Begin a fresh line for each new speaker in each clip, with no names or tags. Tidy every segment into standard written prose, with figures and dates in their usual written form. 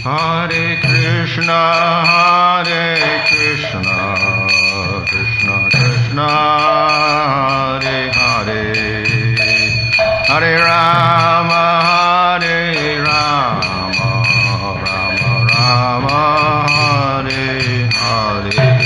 Hare Krishna, Krishna Krishna, Hare Hare, Hare Rama, Rama Rama, Hare Hare.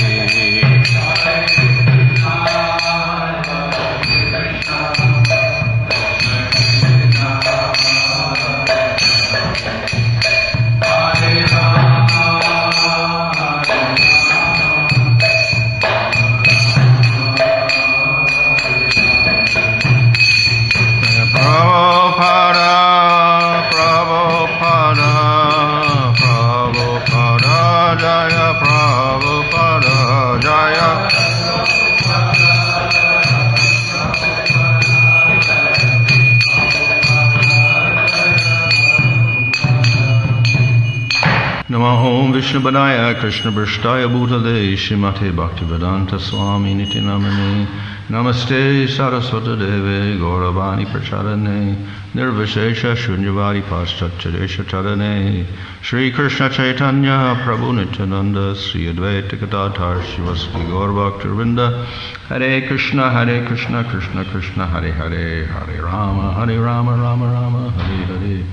Om Vishnu Padaya Krishna Prashtaya Bhutale Srimate Bhaktivedanta Swami Niti Namane Namaste Saraswata Deve Gauravani Pracharane Nirvishesha Shunyavadi Paschatcharesha Charane Shri Krishna Chaitanya Prabhu Nityananda Sri Advaita Gadadhar Shivasvi Gaur Bhaktivinoda Hare Krishna Krishna Krishna Hare Hare Hare Rama Rama Rama Hare Hare.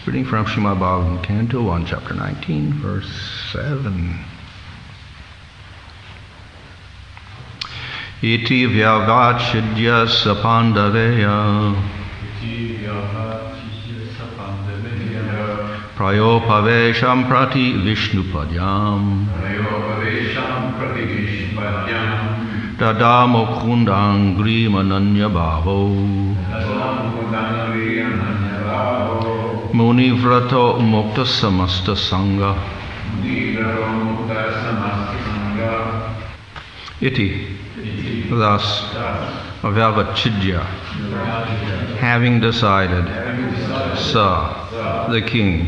Reading from Srimad Bhagavatam, Canto 1, Chapter 19, Verse 7. Iti vyavachidya sapandaveya prayopavesham prati vishnupadyam dadamokundangri mananya bhavo Muni vrato mukta samasta sangha. Iti. Thus, Vyavachidya, having decided, Sa, the king,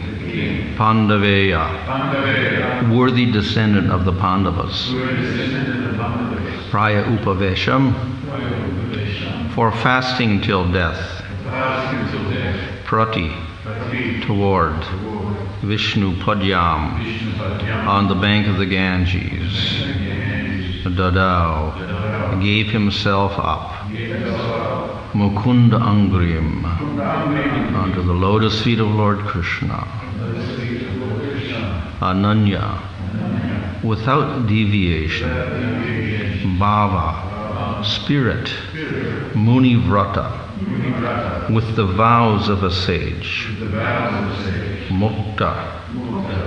Pandaveya, worthy descendant of the Pandavas, Praya Upavesham, for fasting till death, Prati, toward Vishnu Padyam, on the bank of the Ganges, Dadao, gave himself up, Mukunda Angrim, unto the lotus feet of Lord Krishna, Ananya, without deviation, Bhava, spirit, Muni Vrata, with the vows of a sage, Mukta,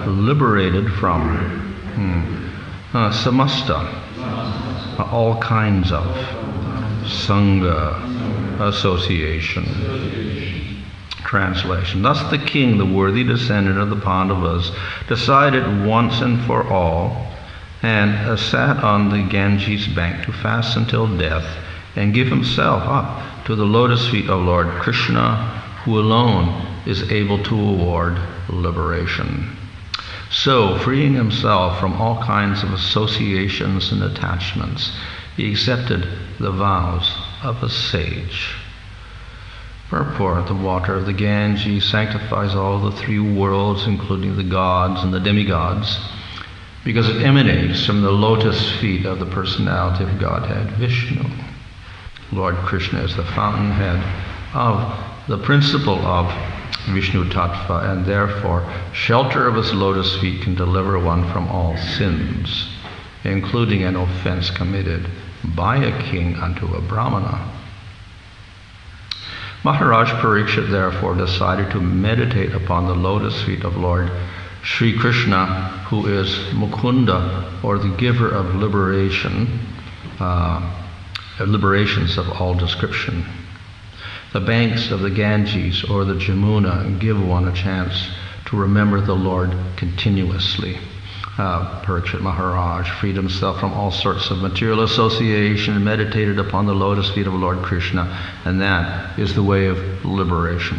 liberated from Samasta, all kinds of Sangha, association. Translation. Thus the king, the worthy descendant of the Pandavas, decided once and for all, and sat on the Ganges bank to fast until death, and give himself up to the lotus feet of Lord Krishna, who alone is able to award liberation. So, freeing himself from all kinds of associations and attachments, he accepted the vows of a sage. Purport: the water of the Ganges sanctifies all the three worlds, including the gods and the demigods, because it emanates from the lotus feet of the personality of Godhead, Vishnu. Lord Krishna is the fountainhead of the principle of Vishnu Tattva, and therefore shelter of his lotus feet can deliver one from all sins, including an offense committed by a king unto a Brahmana. Maharaj Parikshit therefore decided to meditate upon the lotus feet of Lord Sri Krishna, who is Mukunda, or the giver of liberation, liberations of all description. The banks of the Ganges or the Jamuna give one a chance to remember the Lord continuously. Parikshit Maharaj freed himself from all sorts of material association and meditated upon the lotus feet of Lord Krishna, and that is the way of liberation.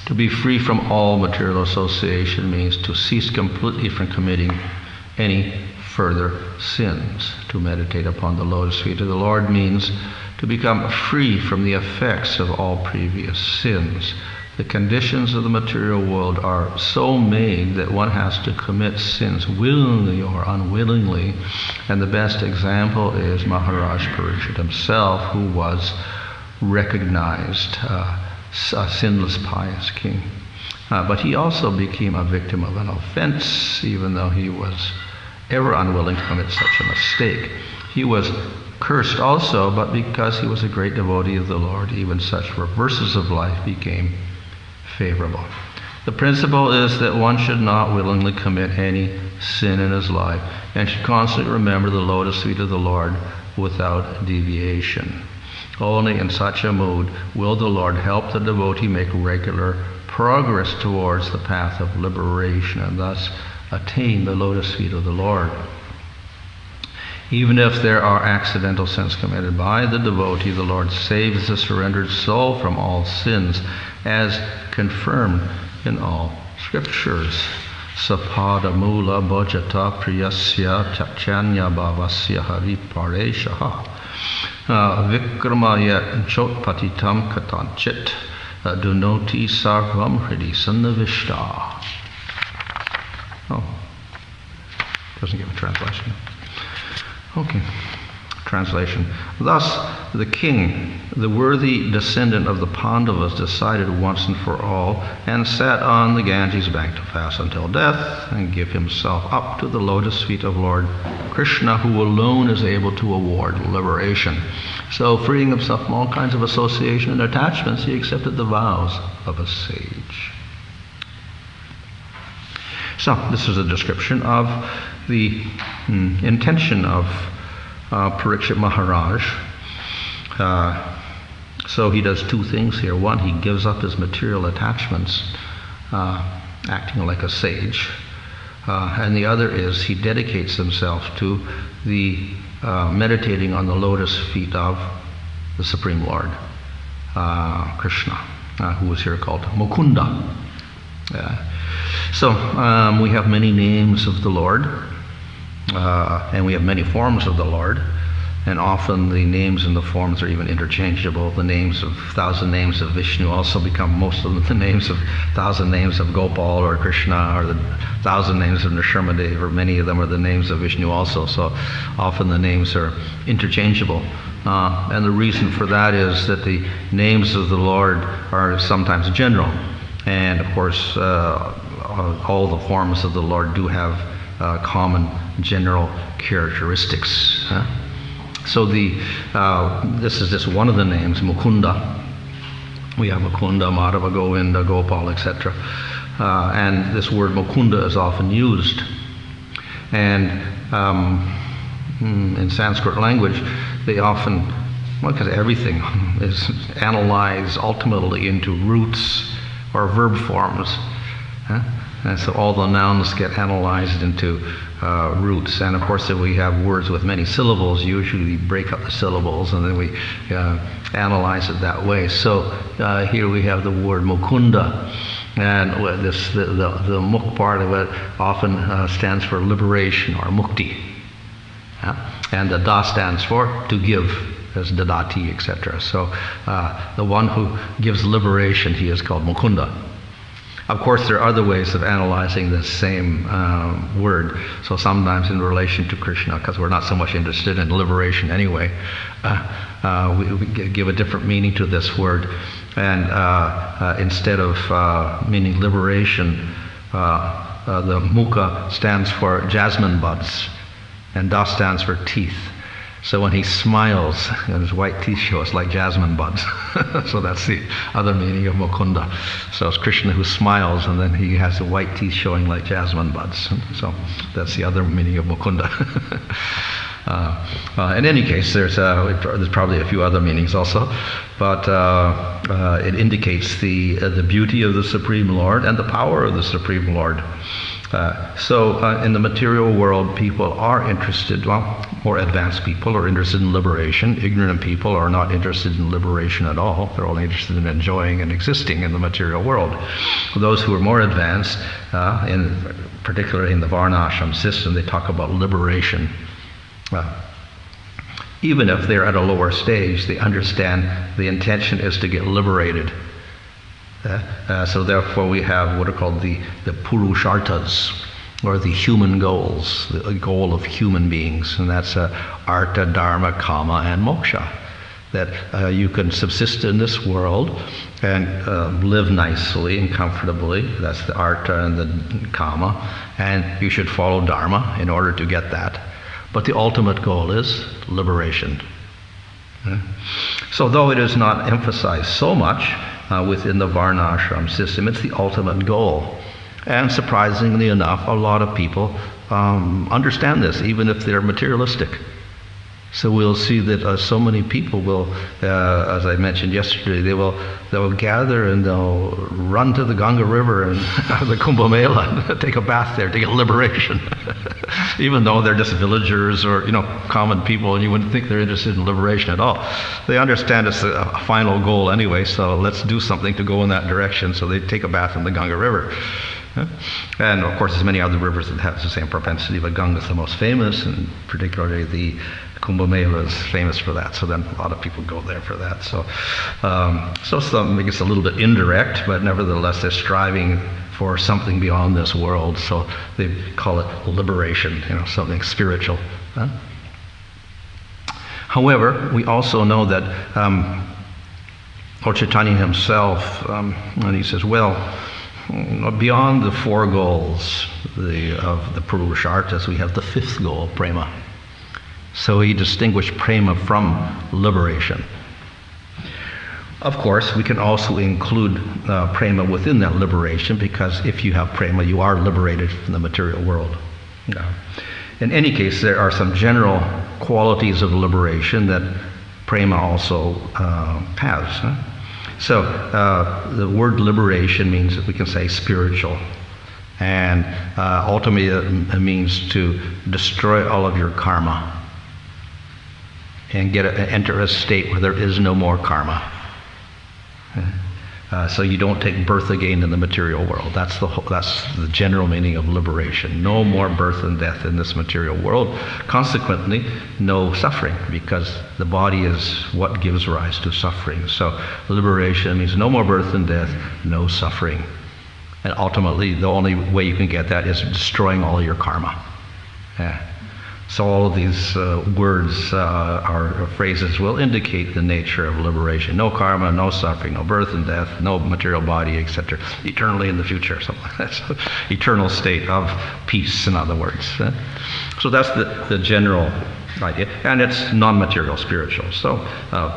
To be free from all material association means to cease completely from committing any further sins. To meditate upon the lotus feet of the Lord means to become free from the effects of all previous sins. the conditions of the material world are so made that one has to commit sins willingly or unwillingly. And the best example is Maharaj Parikshit himself, who was recognized a sinless, pious king. But he also became a victim of an offense, even though he was ever unwilling to commit such a mistake. He was cursed also, but because he was a great devotee of the Lord, even such reverses of life became favorable. The principle is that one should not willingly commit any sin in his life and should constantly remember the lotus feet of the Lord without deviation. Only in such a mood will the Lord help the devotee make regular progress towards the path of liberation and thus attain the lotus feet of the Lord. Even if there are accidental sins committed by the devotee, the Lord saves the surrendered soul from all sins, as confirmed in all scriptures. Sapada mula bhajata priyasya chachanya bhavasya hari pareshaha vikramaya chotpatitam katanchit dunoti sarvam hridi sannavishta. Oh, doesn't give a translation. Okay, translation. Thus, the king, the worthy descendant of the Pandavas, decided once and for all and sat on the Ganges bank to fast until death and give himself up to the lotus feet of Lord Krishna, who alone is able to award liberation. So, freeing himself from all kinds of association and attachments, he accepted the vows of a sage. So, this is a description of the intention of Parikshit Maharaj. So he does two things here. One, he gives up his material attachments, acting like a sage. And the other is he dedicates himself to the meditating on the lotus feet of the Supreme Lord, Krishna, who is here called Mukunda. So we have many names of the Lord, and we have many forms of the Lord, and often the names and the forms are even interchangeable. The names of 1,000 names of Vishnu also become most of the names of 1,000 names of Gopal or Krishna, or the 1,000 names of Nrsimhadev, or many of them are the names of Vishnu also. So often the names are interchangeable. And the reason for that is that the names of the Lord are sometimes general. And of course, all the forms of the Lord do have common general characteristics. So this is just one of the names, Mukunda. We have Mukunda, Madhava, Govinda, Gopal, etc. And this word Mukunda is often used. And in Sanskrit language, they often, because everything is analyzed ultimately into roots or verb forms. And so all the nouns get analyzed into roots. And of course, if we have words with many syllables, usually we break up the syllables and then we analyze it that way. So here we have the word Mukunda. And the muk part of it often stands for liberation or mukti. And the da stands for to give, as dadati, etc. So the one who gives liberation, he is called Mukunda. Of course, there are other ways of analyzing this same word. So sometimes in relation to Krishna, because we're not so much interested in liberation anyway, we give a different meaning to this word. And instead of meaning liberation, the mukha stands for jasmine buds, and da stands for teeth. So when he smiles, and his white teeth show, it's like jasmine buds. So that's the other meaning of Mukunda. So it's Krishna who smiles, and then he has the white teeth showing like jasmine buds. So that's the other meaning of Mukunda. In any case, there's probably a few other meanings also, but it indicates the beauty of the Supreme Lord and the power of the Supreme Lord. So in the material world, people are interested, more advanced people are interested in liberation. Ignorant people are not interested in liberation at all. They're only interested in enjoying and existing in the material world. Those who are more advanced, particularly in the Varnashram system, they talk about liberation. Even if they're at a lower stage, they understand the intention is to get liberated. So therefore we have what are called the purusharthas, or the human goals, the goal of human beings, and that's artha, dharma, kama, and moksha. That you can subsist in this world and live nicely and comfortably. That's the artha and the kama, and you should follow dharma in order to get that. But the ultimate goal is liberation. So though it is not emphasized so much within the varna ashram system, it's the ultimate goal. And surprisingly enough, a lot of people understand this, even if they're materialistic. So we'll see that so many people will, as I mentioned yesterday, they'll gather and they'll run to the Ganga River and the Kumbh Mela and take a bath there to get liberation. Even though they're just villagers or common people, and you wouldn't think they're interested in liberation at all. They understand it's a final goal anyway, so let's do something to go in that direction. So they take a bath in the Ganga River. And of course there's many other rivers that have the same propensity, but Ganga is the most famous, and particularly the Kumbh Mela is famous for that. So then a lot of people go there for that. So some make it a little bit indirect, but nevertheless they're striving for something beyond this world. So they call it liberation, something spiritual. However, we also know that Lord Chaitanya himself, and he says, well, beyond the four goals of the Purusharthas, we have the fifth goal, prema. So he distinguished prema from liberation. Of course, we can also include prema within that liberation, because if you have prema, you are liberated from the material world. In any case, there are some general qualities of liberation that prema also has. So the word liberation means that we can say spiritual, and ultimately it means to destroy all of your karma and enter a state where there is no more karma. So you don't take birth again in the material world. That's the general meaning of liberation. No more birth and death in this material world. Consequently, no suffering, because the body is what gives rise to suffering. So liberation means no more birth and death, no suffering. And ultimately, the only way you can get that is destroying all your karma. So all of these words or phrases will indicate the nature of liberation. No karma, no suffering, no birth and death, no material body, etc. Eternally in the future, something like that. So, eternal state of peace, in other words. So that's the general idea. And it's non-material, spiritual. So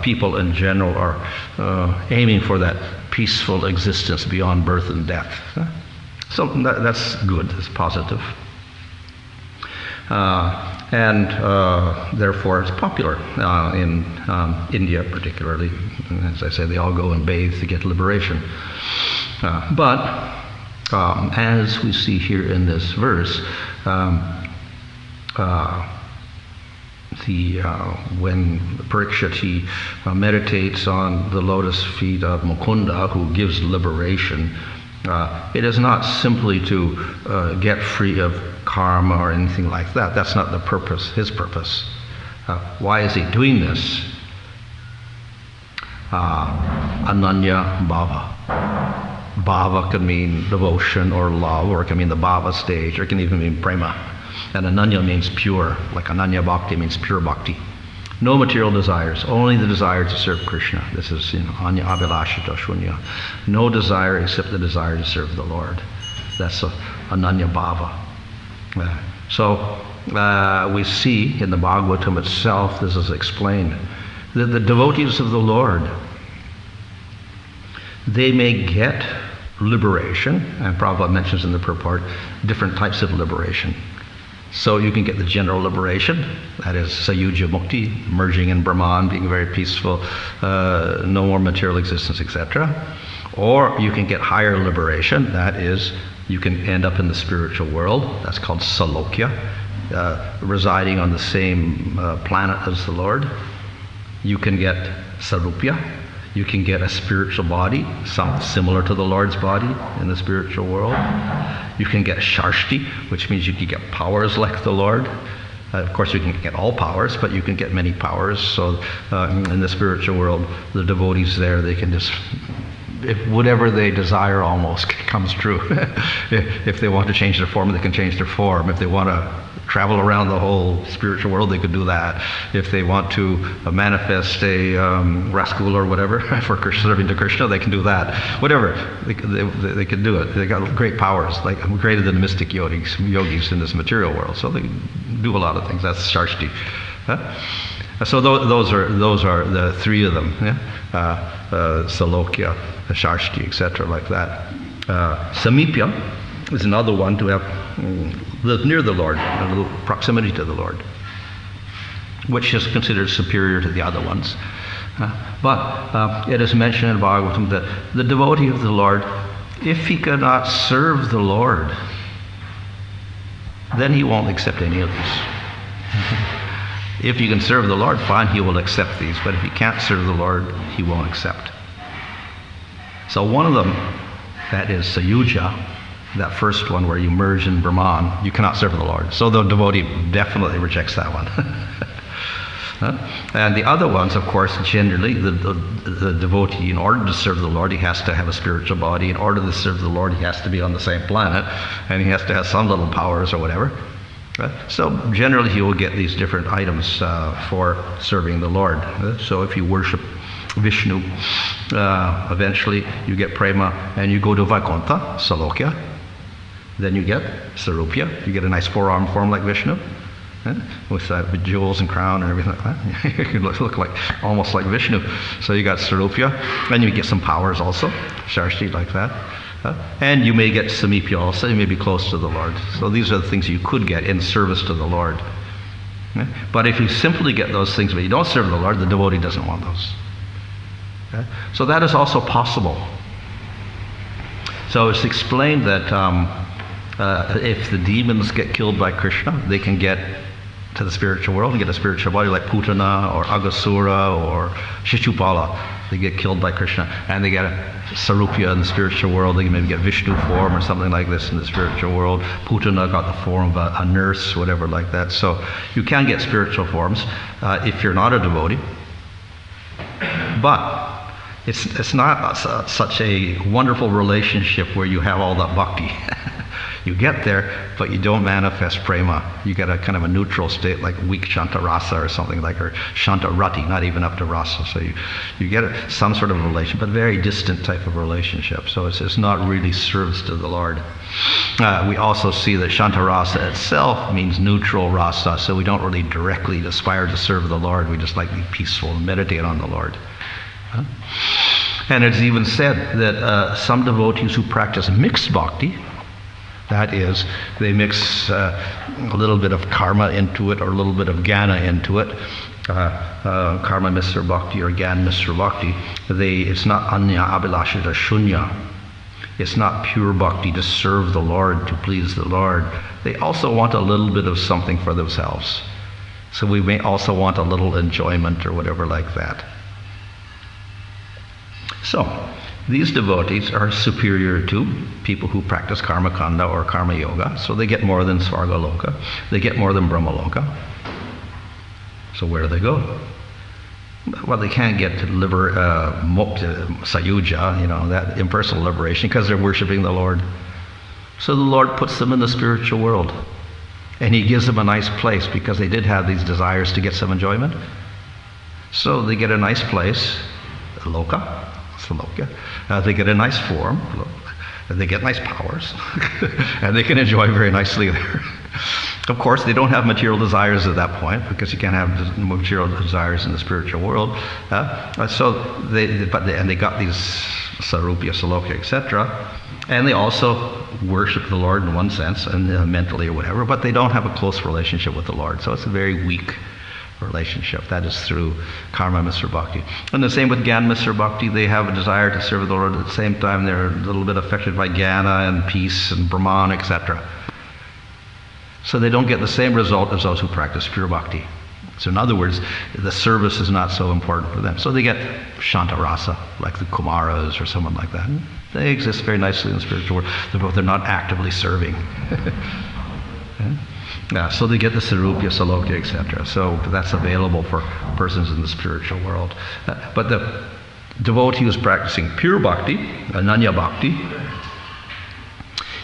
people in general are aiming for that peaceful existence beyond birth and death. So that's good, it's positive. And therefore it's popular in India particularly. As I say, they all go and bathe to get liberation. But as we see here in this verse, when Parikshit meditates on the lotus feet of Mukunda, who gives liberation, it is not simply to get free of karma or anything like that. That's not the purpose, his purpose. Why is he doing this? Ananya bhava. Bhava can mean devotion or love, or it can mean the bhava stage, or it can even mean prema. And ananya means pure, like ananya bhakti means pure bhakti. No material desires, only the desire to serve Krishna. This is anya abhilashita shunya. No desire except the desire to serve the Lord. That's ananya bhava. So we see in the Bhagavatam itself, this is explained, that the devotees of the Lord, they may get liberation, and Prabhupada mentions in the purport different types of liberation. So you can get the general liberation, that is Sayuja Mukti, merging in Brahman, being very peaceful, no more material existence, etc. Or you can get higher liberation, that is, you can end up in the spiritual world, that's called Salokya, residing on the same planet as the Lord. You can get Sarupya, you can get a spiritual body, something similar to the Lord's body in the spiritual world. You can get Sharshti, which means you can get powers like the Lord. Of course, you can get all powers, but you can get many powers. So in the spiritual world, the devotees there, they can just if whatever they desire almost comes true. If they want to change their form, they can change their form. If they want to travel around the whole spiritual world, they could do that. If they want to manifest a rascal or whatever for serving to Krishna, they can do that. Whatever, they can do it. They got great powers, like greater than the mystic yogis in this material world. So they do a lot of things. That's Sharshti. So those are the three of them. Salokya, Sharshti, etc., like that. Samipya is another one to have live near the Lord, a little proximity to the Lord, which is considered superior to the other ones. But it is mentioned in Bhagavatam that the devotee of the Lord, if he cannot serve the Lord, then he won't accept any of these. If you can serve the Lord, fine, he will accept these. But if you can't serve the Lord, he won't accept. So one of them, that is Sayuja, that first one where you merge in Brahman, you cannot serve the Lord. So the devotee definitely rejects that one. And the other ones, of course, generally, the devotee, in order to serve the Lord, he has to have a spiritual body. In order to serve the Lord, he has to be on the same planet, and he has to have some little powers or whatever. So generally he will get these different items for serving the Lord. So if you worship Vishnu, eventually you get prema and you go to Vaikuntha, Salokya. Then you get Sarupya. You get a nice four-arm form like Vishnu, with jewels and crown and everything like that. You look like almost like Vishnu. So you got Sarupya, and you get some powers also, Sharshti, like that. And you may get Samipya also. You may be close to the Lord. So these are the things you could get in service to the Lord. But if you simply get those things but you don't serve the Lord, the devotee doesn't want those. So that is also possible. So it's explained that if the demons get killed by Krishna, they can get to the spiritual world and get a spiritual body like Putana or Aghasura or Shishupala. They get killed by Krishna and they get a Sarupya in the spiritual world. They can maybe get Vishnu form or something like this in the spiritual world. Putana got the form of a nurse, whatever like that. So you can get spiritual forms if you're not a devotee. But it's not such a wonderful relationship where you have all that bhakti. You get there, but you don't manifest prema. You get a kind of a neutral state, like weak Shanta Rasa or something like, or Shanta Rati, not even up to Rasa. So you get some sort of relation, but very distant type of relationship. So it's not really service to the Lord. We also see that Shanta Rasa itself means neutral rasa, so we don't really directly aspire to serve the Lord. We just like to be peaceful and meditate on the Lord. And it's even said that some devotees who practice mixed bhakti, that is, they mix a little bit of karma into it or a little bit of jnana into it, karma misra bhakti or jnana misra bhakti. It's not anya abhilashita shunya. It's not pure bhakti to serve the Lord, to please the Lord. They also want a little bit of something for themselves. So we may also want a little enjoyment or whatever like that. So, these devotees are superior to people who practice karma kanda or karma yoga. So they get more than Svarga Loka. They get more than Brahma Loka. So where do they go? Well, they can't get to mokta, sayuja, that impersonal liberation, because they're worshiping the Lord. So the Lord puts them in the spiritual world. And he gives them a nice place because they did have these desires to get some enjoyment. So they get a nice place, Loka. They get a nice form, and they get nice powers, and they can enjoy very nicely there. Of course, they don't have material desires at that point, because you can't have material desires in the spiritual world. So they got these Sarupya, Salokya, etc., and they also worship the Lord in one sense, and mentally or whatever, but they don't have a close relationship with the Lord. So it's a very weak relationship. That is through karma misra bhakti. And the same with jnana misra bhakti. They have a desire to serve the Lord. At the same time, they're a little bit affected by jnana and peace and Brahman, etc. So they don't get the same result as those who practice pure bhakti. So in other words, the service is not so important for them. So they get Shanta Rasa, like the Kumaras or someone like that. They exist very nicely in the spiritual world, but they're not actively serving. So they get the Sarupya, Salokya, etc. So that's available for persons in the spiritual world. But devotee who's practicing pure bhakti, ananya bhakti,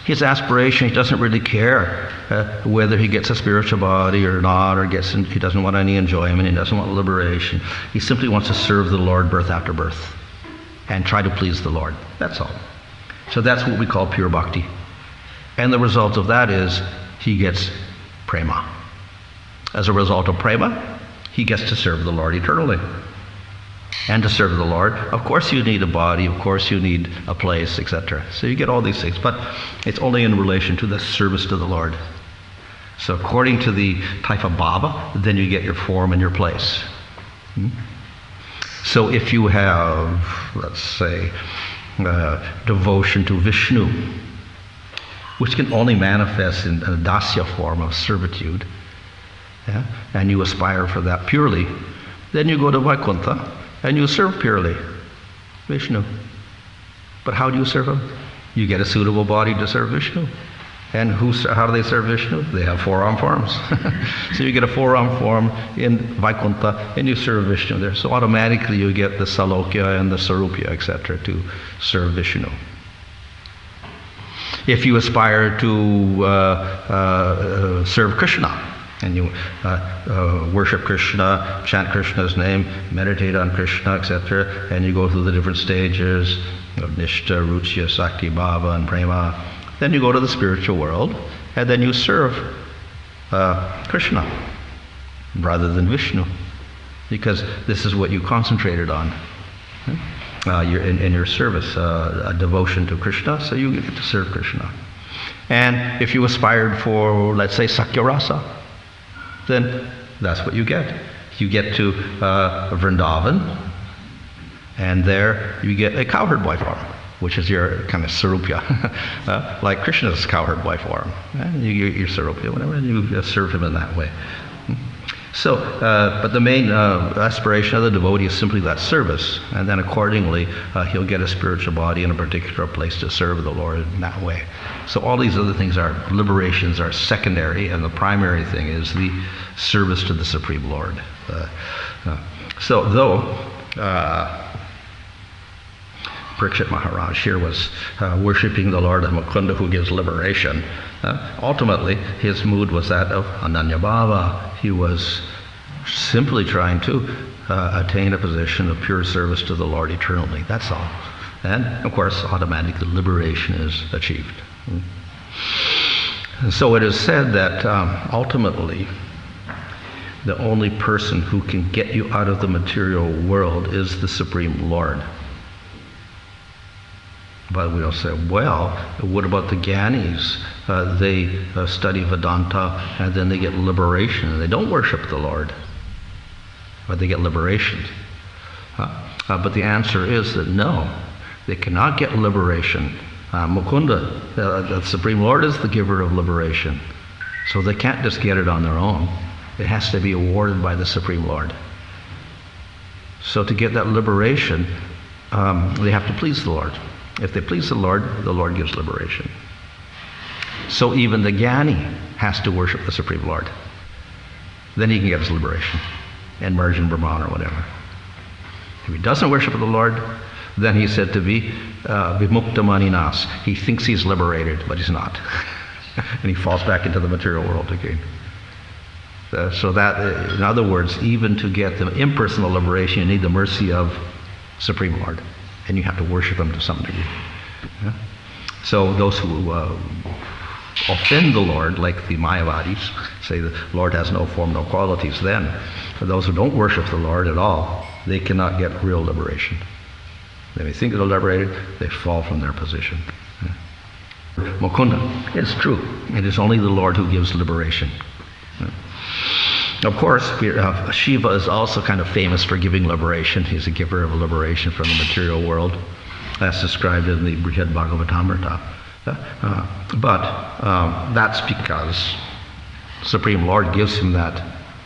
his aspiration, he doesn't really care whether he gets a spiritual body or not, or he doesn't want any enjoyment, he doesn't want liberation. He simply wants to serve the Lord birth after birth and try to please the Lord. That's all. So that's what we call pure bhakti. And the result of that is he gets prema. As a result of prema, he gets to serve the Lord eternally. And to serve the Lord, of course you need a body, of course you need a place, etc. So you get all these things, but it's only in relation to the service to the Lord. So according to the type of bhava, then you get your form and your place. So if you have, let's say, devotion to Vishnu, which can only manifest in a dasya form of servitude, and you aspire for that purely, then you go to Vaikuntha and you serve purely Vishnu. But how do you serve him? You get a suitable body to serve Vishnu. And how do they serve Vishnu? They have four-arm forms. So you get a four-arm form in Vaikuntha and you serve Vishnu there. So automatically you get the Salokya and the Sarupya, etc. to serve Vishnu. If you aspire to serve Krishna, and you worship Krishna, chant Krishna's name, meditate on Krishna, etc., and you go through the different stages of Nishta, Ruchya, Sakti, Bhava, and Prema, then you go to the spiritual world, and then you serve Krishna rather than Vishnu, because this is what you concentrated on in your service, a devotion to Krishna, so you get to serve Krishna. And if you aspired for, let's say, Sakyarasa, then that's what you get. You get to Vrindavan, and there you get a cowherd boy form, which is your kind of sarupya, like Krishna's cowherd boy form. Your sarupya, whatever, and you serve him in that way. So, but the main aspiration of the devotee is simply that service, and then accordingly he'll get a spiritual body in a particular place to serve the Lord in that way. So all these other things liberations are secondary, and the primary thing is the service to the Supreme Lord. So though Parikshit Maharaj here was worshipping the Lord of Mukunda who gives liberation, ultimately his mood was that of Ananya Bhava. He was simply trying to attain a position of pure service to the Lord eternally. That's all. And of course, automatically liberation is achieved. So it is said that ultimately the only person who can get you out of the material world is the Supreme Lord. But we'll say, well, what about the Gyanis? They study Vedanta and then they get liberation and they don't worship the Lord, but they get liberation. But the answer is that no, they cannot get liberation. Mukunda, the Supreme Lord, is the giver of liberation. So they can't just get it on their own. It has to be awarded by the Supreme Lord. So to get that liberation, they have to please the Lord. If they please the Lord gives liberation. So even the Jnani has to worship the Supreme Lord. Then he can get his liberation and merge in Brahman or whatever. If he doesn't worship the Lord, then he's said to be vimukta maninas. He thinks he's liberated, but he's not. And he falls back into the material world again. So that, in other words, even to get the impersonal liberation, you need the mercy of Supreme Lord. And you have to worship him to some degree. Yeah? So those who offend the Lord, like the Mayavadis, say the Lord has no form, no qualities, then for those who don't worship the Lord at all, they cannot get real liberation. They may think they're liberated, they fall from their position. Yeah? Mukunda, it's true. It is only the Lord who gives liberation. Yeah? Of course, Shiva is also kind of famous for giving liberation. He's a giver of liberation from the material world. That's described in the Srimad Bhagavatam. But that's because Supreme Lord gives him that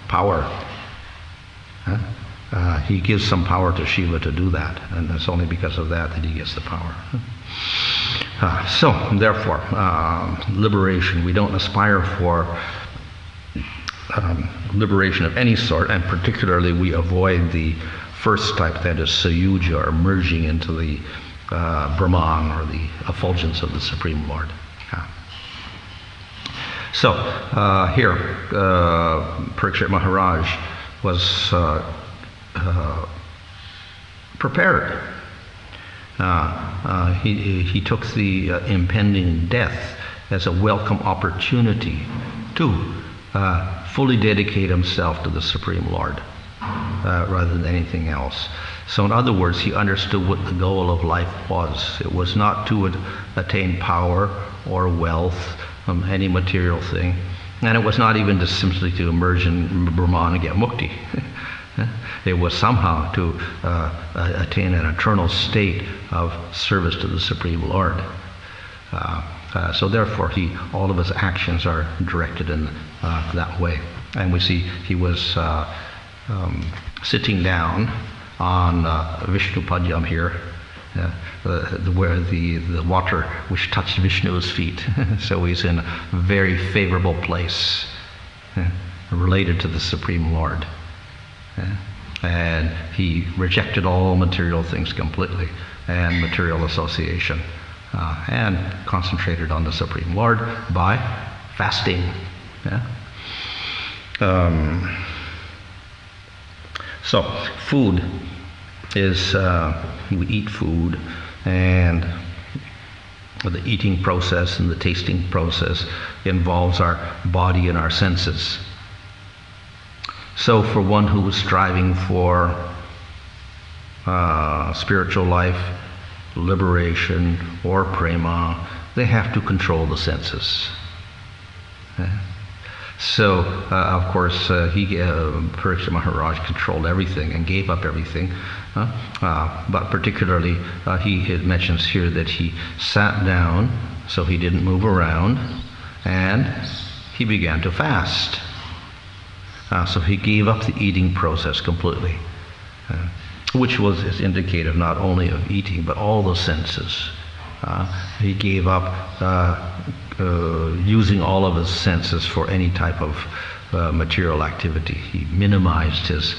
power. He gives some power to Shiva to do that, and it's only because of that he gets the power. So, therefore, liberation, we don't aspire for liberation of any sort, and particularly we avoid the first type, that is Sayuja, or merging into the Brahman, or the effulgence of the Supreme Lord. So here, Parikshit Maharaj was prepared. He took the impending death as a welcome opportunity to fully dedicate himself to the Supreme Lord rather than anything else. So in other words, he understood what the goal of life was. It was not to attain power or wealth, any material thing, and it was not even just simply to emerge in Brahman and get mukti. It was somehow to attain an eternal state of service to the Supreme Lord. So therefore, all of his actions are directed in that way. And we see he was sitting down on Vishnu Padyam here, where the water which touched Vishnu's feet. So he's in a very favorable place, related to the Supreme Lord. And he rejected all material things completely, and material association, and concentrated on the Supreme Lord by fasting. So food is, we eat food, and the eating process and the tasting process involves our body and our senses. So for one who is striving for spiritual life, liberation, or prema, they have to control the senses. So, of course, Parikshit Maharaj controlled everything and gave up everything. But particularly, he mentions here that he sat down, so he didn't move around, and he began to fast. So he gave up the eating process completely, which is indicative not only of eating, but all the senses. He gave up using all of his senses for any type of material activity. He minimized his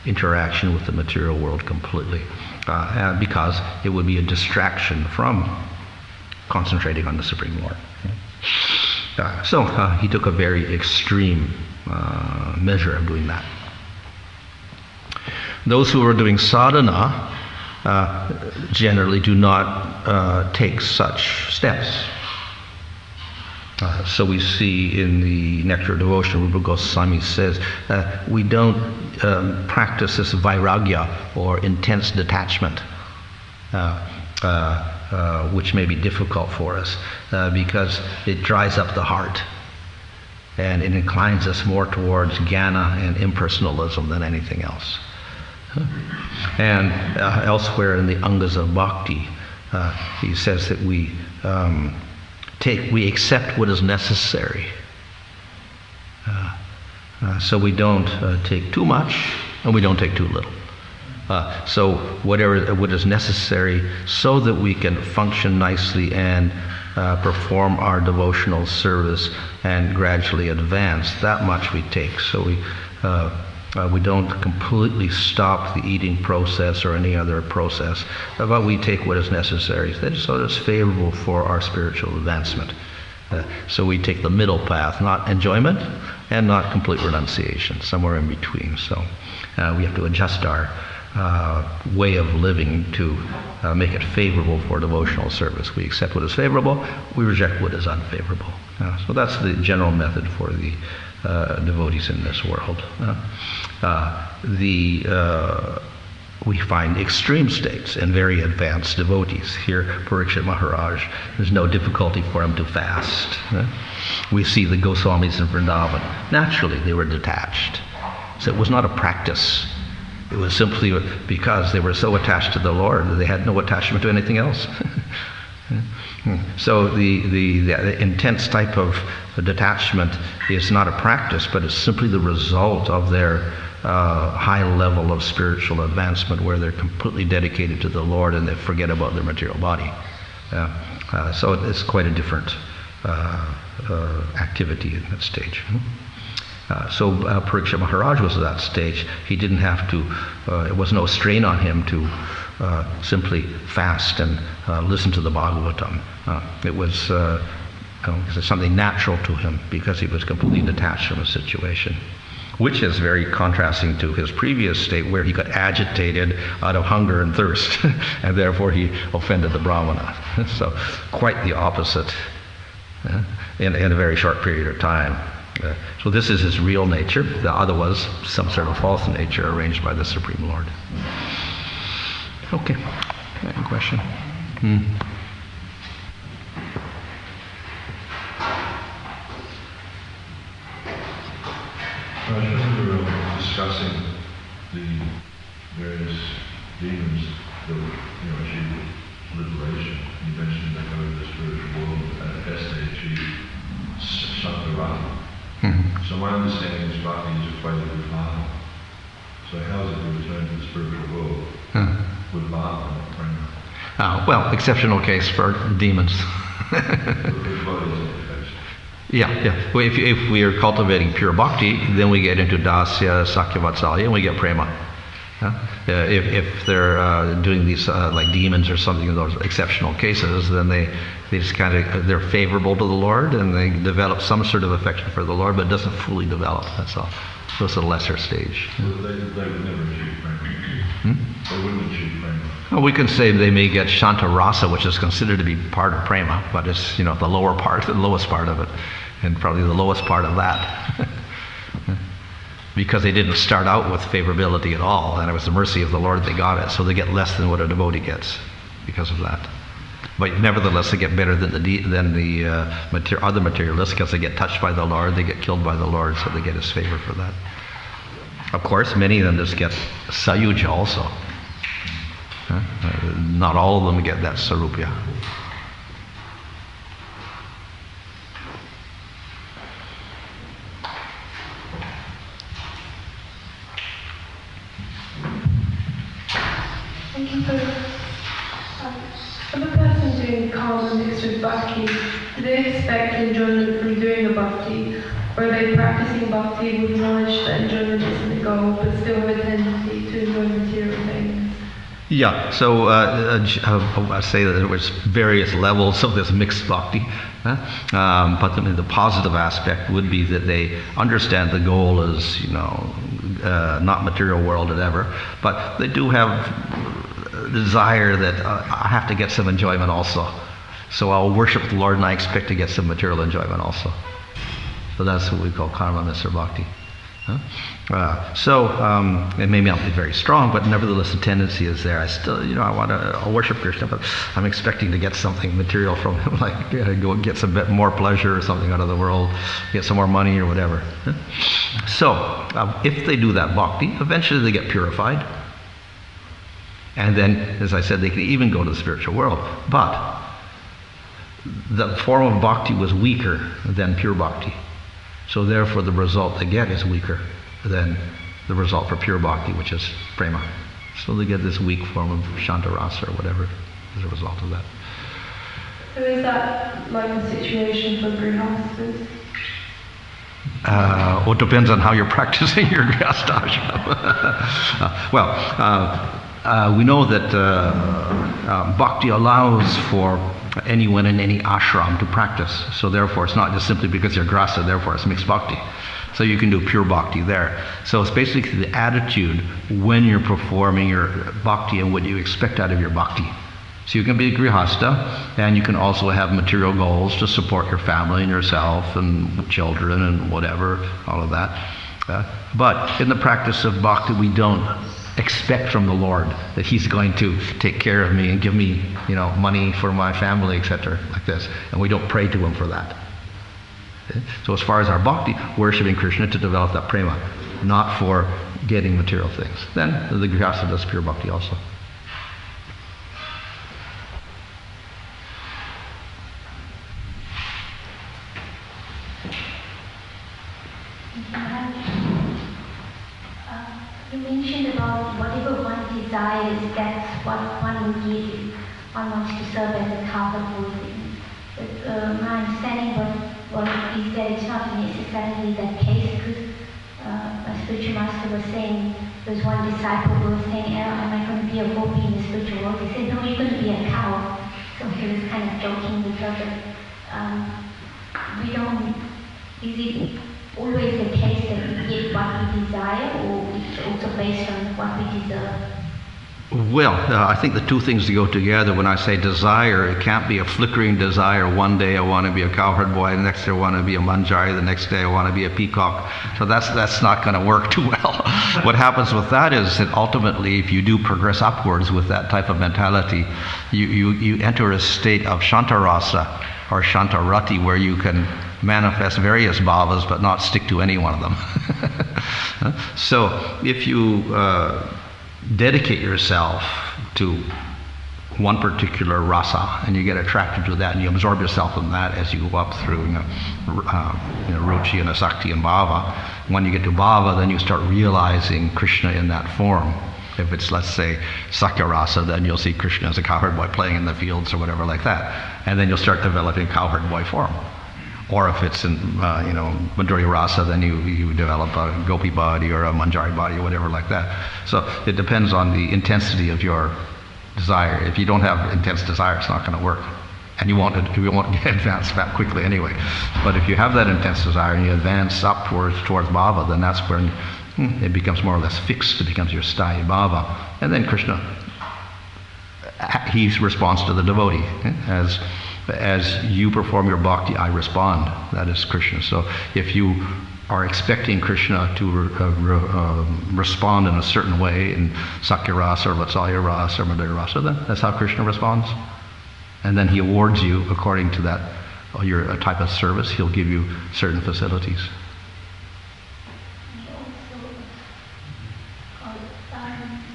interaction with the material world completely, because it would be a distraction from concentrating on the Supreme Lord. So he took a very extreme measure of doing that. Those who are doing sadhana generally do not take such steps. So we see in the Nectar of Devotion, Rupa Goswami says, we don't practice this vairagya, or intense detachment, which may be difficult for us, because it dries up the heart, and it inclines us more towards jnana and impersonalism than anything else. And elsewhere in the Angas of Bhakti, he says that we accept what is necessary. So we don't take too much, and we don't take too little. So what is necessary so that we can function nicely and perform our devotional service and gradually advance, that much we take. So we don't completely stop the eating process or any other process, but we take what is necessary, so it's favorable for our spiritual advancement. So we take the middle path, not enjoyment and not complete renunciation, somewhere in between. So we have to adjust our way of living to make it favorable for devotional service. We accept what is favorable, we reject what is unfavorable. So that's the general method for the devotees in this world. We find extreme states in very advanced devotees. Here, Parikshit Maharaj, there's no difficulty for him to fast. We see the Goswamis in Vrindavan. Naturally, they were detached. So it was not a practice. It was simply because they were so attached to the Lord that they had no attachment to anything else. So the intense type of detachment is not a practice, but it's simply the result of their high level of spiritual advancement, where they're completely dedicated to the Lord and they forget about their material body. So it's quite a different activity in that stage. Parikshit Maharaj was at that stage. He didn't have to, it was no strain on him to simply fast and listen to the Bhagavatam. It was something natural to him because he was completely detached from the situation, which is very contrasting to his previous state where he got agitated out of hunger and thirst, and therefore he offended the Brahmana. So quite the opposite in a very short period of time. So this is his real nature. The other was some sort of false nature arranged by the Supreme Lord. Okay. Any question?
I remember discussing the various demons that would, achieve liberation. You mentioned they go to the spiritual world and at best they achieve Shankarata. So my understanding is Bhakti is equated with Bhava. So how is it to return to the spiritual world with Bhava and prema?
Well, exceptional case for demons. Yeah. Well, if we are cultivating pure bhakti, then we get into dasya, sakya, vatsalya, and we get prema. If they're doing these like demons or something in those exceptional cases, then they just they're favorable to the Lord and they develop some sort of affection for the Lord, but it doesn't fully develop. That's all. So it's a lesser stage.
So they would never achieve prema. They wouldn't achieve prema.
Well, we can say they may get shanta rasa, which is considered to be part of prema, but it's the lower part, the lowest part of it, and probably the lowest part of that. Because they didn't start out with favorability at all, and it was the mercy of the Lord they got it, so they get less than what a devotee gets because of that. But nevertheless, they get better than the other materialists because they get touched by the Lord, they get killed by the Lord, so they get His favor for that. Of course, many of them just get sayuja also. Not all of them get that sarupya.
For the person doing karma mixed with bhakti, do they expect enjoyment from doing a bhakti, or are they practicing bhakti with knowledge that enjoyment isn't the goal, but still have a tendency to enjoy material things?
Yeah, so I say that there was various levels of this mixed bhakti, but the positive aspect would be that they understand the goal is, not material world and ever, but they do have desire that I have to get some enjoyment also. So I'll worship the Lord and I expect to get some material enjoyment also. So that's what we call karma mr bhakti. It may not be very strong, but nevertheless the tendency is there. I still, I'll worship Krishna, but I'm expecting to get something material from him, like go and get some bit more pleasure or something out of the world, get some more money or whatever. So if they do that bhakti, eventually they get purified. And then, as I said, they can even go to the spiritual world. But the form of bhakti was weaker than pure bhakti. So therefore the result they get is weaker than the result for pure bhakti, which is prema. So they get this weak form of shantarasa or whatever as a result of that.
So is that like a situation for grihastas?
Well, it depends on how you're practicing your grihastha ashram. We know that bhakti allows for anyone in any ashram to practice. So therefore it's not just simply because you're grihastha, therefore it's mixed bhakti. So you can do pure bhakti there. So it's basically the attitude when you're performing your bhakti and what you expect out of your bhakti. So you can be a grihastha, and you can also have material goals to support your family and yourself and children and whatever, all of that. But in the practice of bhakti, we don't expect from the Lord that He's going to take care of me and give me, money for my family, etc., like this. And we don't pray to Him for that. Okay? So as far as our bhakti, worshiping Krishna to develop that prema, not for getting material things. Then the grihastha does pure bhakti also.
You mentioned about whatever one desires, that's what one will give. One wants to serve as a cover for things. But my understanding what is that it's not necessarily that case, because spiritual master was saying, there was one disciple who was saying, am I going to be a gopi in the spiritual world? He said, no, you're going to be a cow. So he was kind of joking with her, but is it always the case that we get what we desire, or it's also based on what we deserve?
Well, I think the two things go together. When I say desire, it can't be a flickering desire. One day I want to be a cowherd boy, the next day I want to be a manjari, the next day I want to be a peacock. So that's not going to work too well. What happens with that is that ultimately, if you do progress upwards with that type of mentality, you enter a state of shantarasa or shantarati, where you can manifest various bhavas but not stick to any one of them. So if you dedicate yourself to one particular rasa, and you get attracted to that, and you absorb yourself in that as you go up through ruchi and asakti and bhava. When you get to bhava, then you start realizing Krishna in that form. If it's, let's say, sakya rasa, then you'll see Krishna as a cowherd boy playing in the fields or whatever like that, and then you'll start developing cowherd boy form. Or if it's in, Madhurya Rasa, then you develop a gopi body or a manjari body or whatever like that. So it depends on the intensity of your desire. If you don't have intense desire, it's not going to work. And you won't advance that quickly anyway. But if you have that intense desire and you advance up towards bhava, then that's when it becomes more or less fixed. It becomes your sthayi bhava. And then Krishna, he responds to the devotee. As you perform your bhakti, I respond. That is Krishna. So if you are expecting Krishna to respond in a certain way in Sakya Rasa or Vatsalya Rasa or Madhurya Rasa, then that's how Krishna responds. And then he awards you according to that, your type of service. He'll give you certain facilities.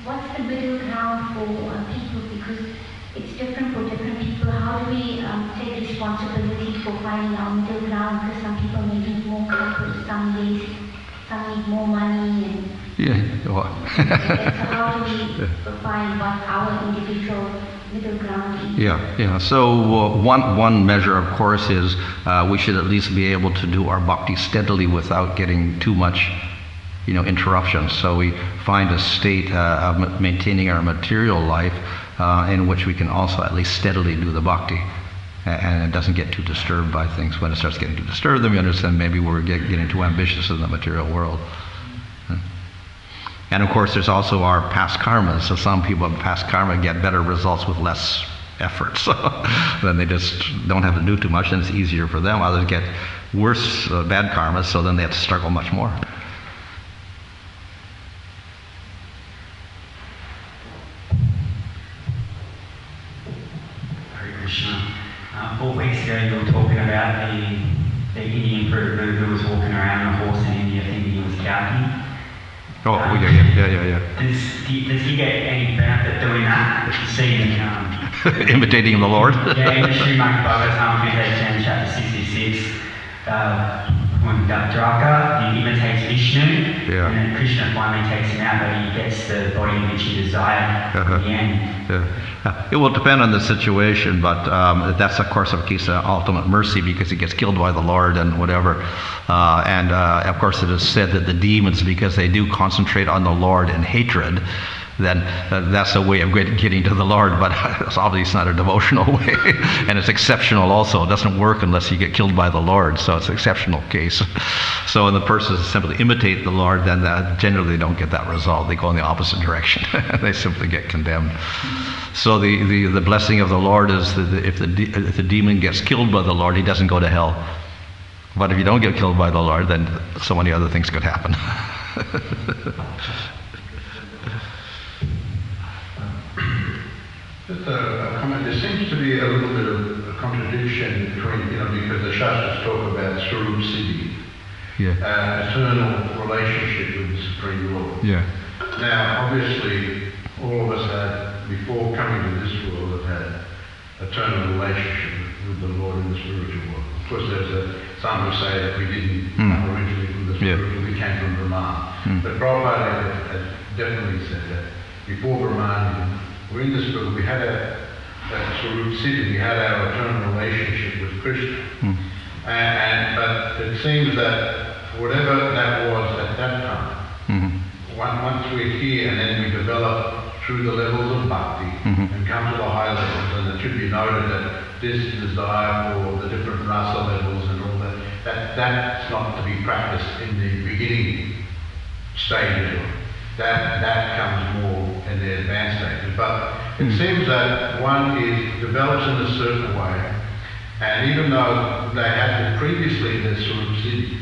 What's the middle ground for people? Because it's different for different people. How do we take responsibility for finding our middle ground? Because some people may need more comfort, some need more money. And so how do we find what our individual middle ground is?
So one measure, of course, is we should at least be able to do our bhakti steadily without getting too much interruptions. So we find a state of maintaining our material life in which we can also at least steadily do the bhakti, and it doesn't get too disturbed by things. When it starts getting too disturbed, then we understand maybe we're getting too ambitious in the material world. And of course, there's also our past karmas. So some people with past karma get better results with less effort. So then they just don't have to do too much, and it's easier for them. Others get worse bad karmas, so then they have to struggle much more.
Krishna. 4 weeks ago you were talking about the Indian Prabhu who was walking around on a horse in India thinking he was Kalki.
Yeah.
Does he get any benefit doing that? Seeing
imitating the Lord?
Yeah, in the Srimad Bhagavatam, chapter 66, when Draka, he imitates Vishnu, and then Krishna finally takes him out, but he gets the body which he desired in the end.
It will depend on the situation, but that's of course a case of ultimate mercy, because he gets killed by the Lord and whatever. And of course it is said that the demons, because they do concentrate on the Lord in hatred, then that's a way of getting to the Lord, but it's obviously not a devotional way. And it's exceptional also. It doesn't work unless you get killed by the Lord, so it's an exceptional case. So when the person simply imitate the Lord, then generally they don't get that result. They go in the opposite direction. They simply get condemned. So the blessing of the Lord is that if the demon gets killed by the Lord, he doesn't go to hell. But if you don't get killed by the Lord, then so many other things could happen.
Just a comment. There seems to be a little bit of a contradiction between, because the Shastras talk about Swarup Siddhi, eternal relationship with the Supreme Lord. Now, obviously, all of us had, before coming to this world, have had eternal relationship with the Lord in the spiritual world. Of course, there's some who say that we didn't come originally from the spiritual, we came from Brahman. But Prabhupada has definitely said that before Brahman, we're in this world, we had that Swarup Siddhi, we had our eternal relationship with Krishna. But it seems that whatever that was at that time, once we're here and then we develop through the levels of bhakti and come to the higher levels, and it should be noted that this desire for the different rasa levels and all that's not to be practiced in the beginning stages. That comes more in the advanced stages. But it seems that one develops in a certain way, and even though they had previously their Swarup Siddhi,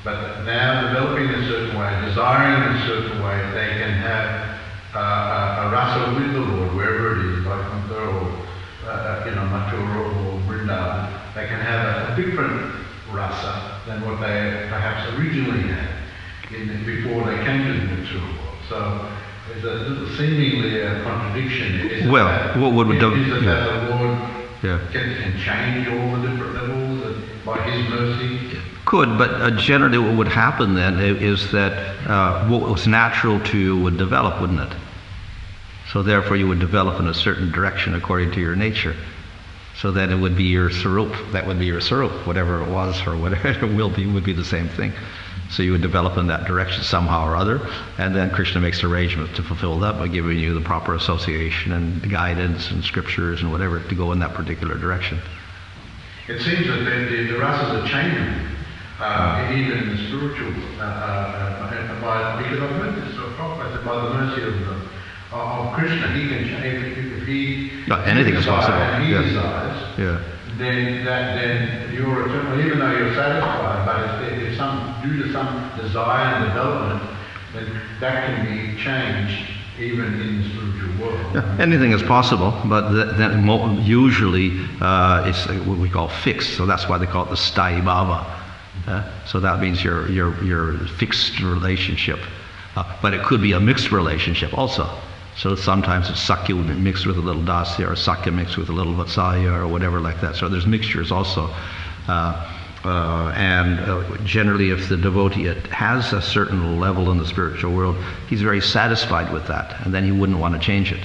but now developing in a certain way, desiring in a certain way, they can have a rasa with the Lord, wherever it is, like Mathura or Mathura or Vrindavan. They can have a different rasa than what they perhaps originally had before they came to the mature world. So there's seemingly a contradiction. Is it that the Lord can change all the different levels by His mercy?
Could, but generally what would happen then is that what was natural to you would develop, wouldn't it? So therefore you would develop in a certain direction according to your nature. So then it would be your Sarup, that would be your Sarup, whatever it was or whatever it will be, would be the same thing. So you would develop in that direction somehow or other, and then Krishna makes arrangements to fulfill that by giving you the proper association and guidance and scriptures and whatever to go in that particular direction.
It seems that the rasas are changing, even in the spiritual, because I've heard this that by the mercy of Krishna, He can change if He
anything is possible.
And He desires. Then you're eternal, even though you're satisfied, but if due to some desire and development, then that can be changed even in the spiritual world.
Yeah, anything is possible, but then usually it's what we call fixed. So that's why they call it the sthayi bhava. So that means your fixed relationship, but it could be a mixed relationship also. So sometimes it's Sakya mixed with a little Dasya, or Sakya mixed with a little Vatsalya, or whatever like that. So there's mixtures also. Generally, if the devotee has a certain level in the spiritual world, he's very satisfied with that, and then he wouldn't want to change it.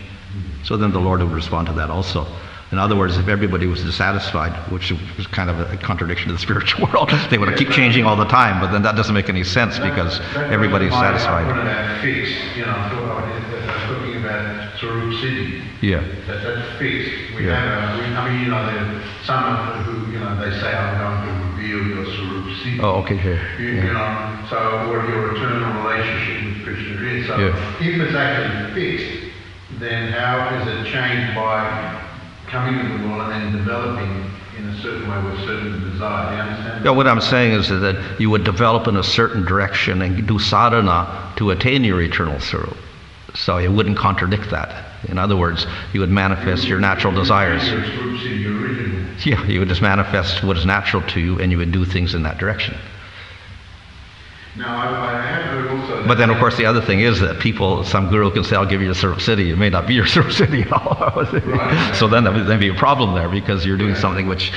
So then the Lord would respond to that also. In other words, if everybody was dissatisfied, which was kind of a contradiction to the spiritual world, they would keep changing all the time, but then that doesn't make any sense because everybody's satisfied.
That fixed, talking about Swarup Siddhi.
Yeah.
That's fixed. There's some who, they say, I'm going to reveal your Swarup Siddhi.
Oh, okay, yeah.
So what your eternal relationship with Krishna is. So if it's actually fixed, then how is it changed by coming to the Lord and then developing in a certain way with certain desire? Do you understand?
Yeah, what I'm saying is that you would develop in a certain direction and do sadhana to attain your eternal Sarup. So it wouldn't contradict that. In other words, you would manifest your natural desires. Yeah, you would just manifest what is natural to you, and you would do things in that direction.
Now, I have heard also...
But then, of course, the other thing is that some guru can say, I'll give you the Sarup Siddhi. It may not be your Sarup Siddhi at all. Right. So then there'd be a problem there because you're doing something which,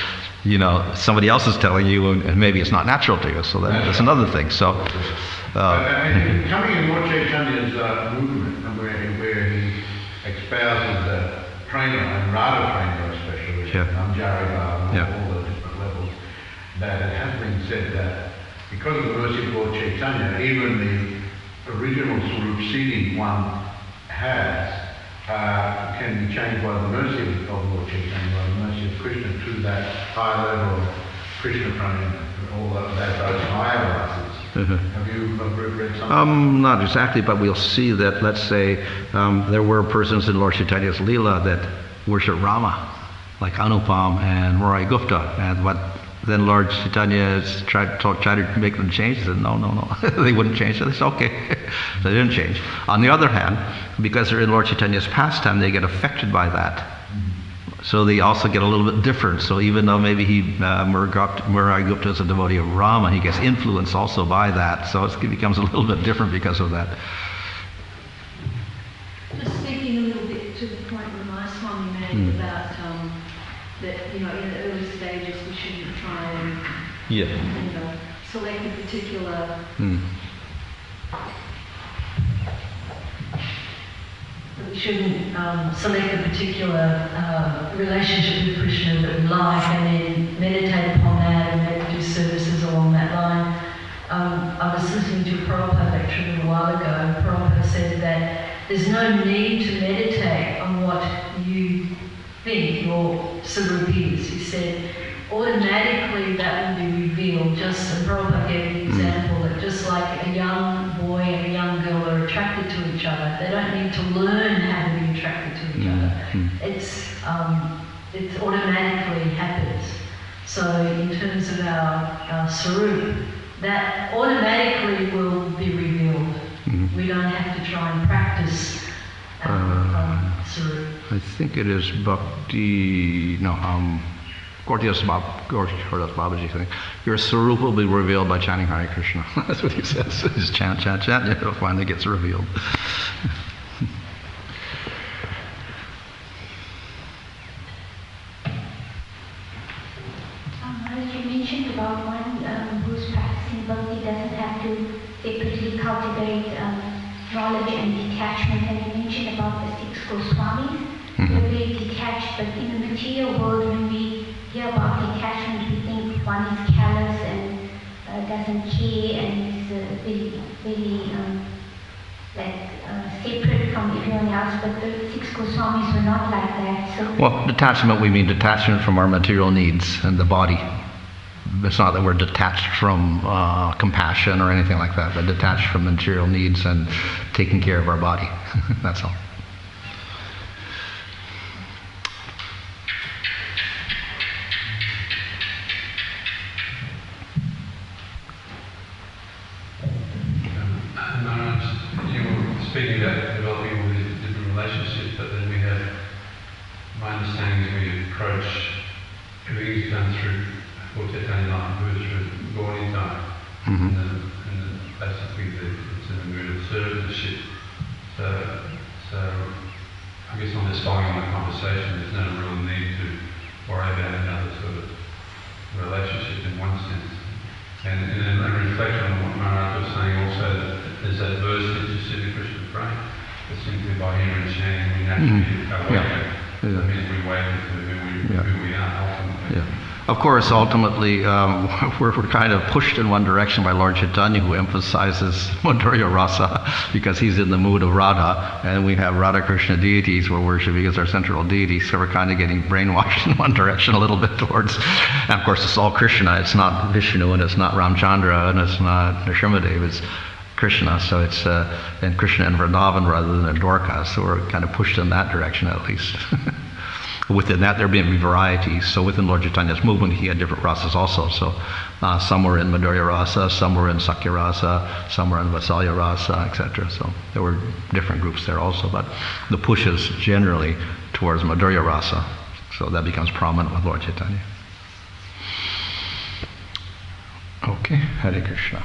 somebody else is telling you, and maybe it's not natural to you. So then that's another thing. So...
coming in Lord Chaitanya's movement, where he espouses the Prema, and Radha Prema especially, Namjari and all the different levels, that it has been said that because of the mercy of Lord Chaitanya, even the original Swarup Siddhi one can be changed by the mercy of Lord Chaitanya, by the mercy of Krishna, to that high level of Krishna Prema, all those higher rasas. Have you read something?
Not exactly, but we'll see that, let's say, there were persons in Lord Chaitanya's Leela that worship Rama, like Anupam and Morai Gupta, and then Lord Chaitanya tried to make them change. He said, no. They wouldn't change. They said, okay. So they didn't change. On the other hand, because they're in Lord Chaitanya's pastime, they get affected by that. So they also get a little bit different. So even though maybe Morai Gupta is a devotee of Rama, he gets influenced also by that. So it becomes a little bit different because of that.
Just speaking a little bit to the point that Swami made about that, in the early stages we shouldn't try and select a particular we shouldn't select a particular relationship with Krishna that we like and then meditate upon that and maybe do services along that line. I was listening to Prabhupada lecture a while ago. Prabhupada there's no need to meditate on what you think your Sarup is. He said, automatically that will be revealed. Just, and Prabhupada gave the example that just like a young boy and a young girl are attracted to each other, they don't need to learn how to be attracted to each other. It automatically happens. So in terms of our Sarup, that automatically will be revealed. We don't have to try and practice Sarup.
I think it is Bhakti, Gordias Babaji thing. Your Sarup will be revealed by chanting Hare Krishna. That's what he says. Just chant, chant, chant, and it finally gets revealed.
You mentioned about one who's practicing bhakti doesn't have to separately cultivate knowledge and detachment, and you mentioned about the 6 Goswamis. They're very detached, but in the material world, when we hear about detachment, we think one is callous and doesn't care and is very separate from everyone else, but the 6 Goswamis were not like that. So
Well, detachment, we mean detachment from our material needs and the body. It's not that we're detached from compassion or anything like that, but detached from material needs and taking care of our body. That's all.
You were speaking about developing all these different relationships, but then we have, my understanding is we approach everything's done through Chaitanya Mahaprabhu, through Gaudi time, and then basically it's in the mood of servitorship. So I guess I'm just following on the conversation. There's no real need to worry about another sort of relationship in one sense. And reflect on what Maharaj was saying also, that there's that verse that you said to Krishna praying, that simply by hearing and chanting we naturally awaken. That means we awaken to who we are ultimately.
Yeah. Of course, ultimately, we're kind of pushed in one direction by Lord Chaitanya, who emphasizes Madhurya Rasa because he's in the mood of Radha, and we have Radha Krishna deities we're worshipping as our central deities, so we're kind of getting brainwashed in one direction a little bit towards, and of course it's all Krishna, it's not Vishnu, and it's not Ramchandra, and it's not Nrsimhadev, it's Krishna, so it's and Krishna and Vrindavan rather than Dwarka, so we're kind of pushed in that direction at least. Within that, there being varieties. So within Lord Chaitanya's movement, he had different rasas also. So some were in Madhurya Rasa, some were in Sakya Rasa, some were in Vatsalya Rasa, etc. So there were different groups there also. But the push is generally towards Madhurya Rasa. So that becomes prominent with Lord Chaitanya. Okay, Hare Krishna.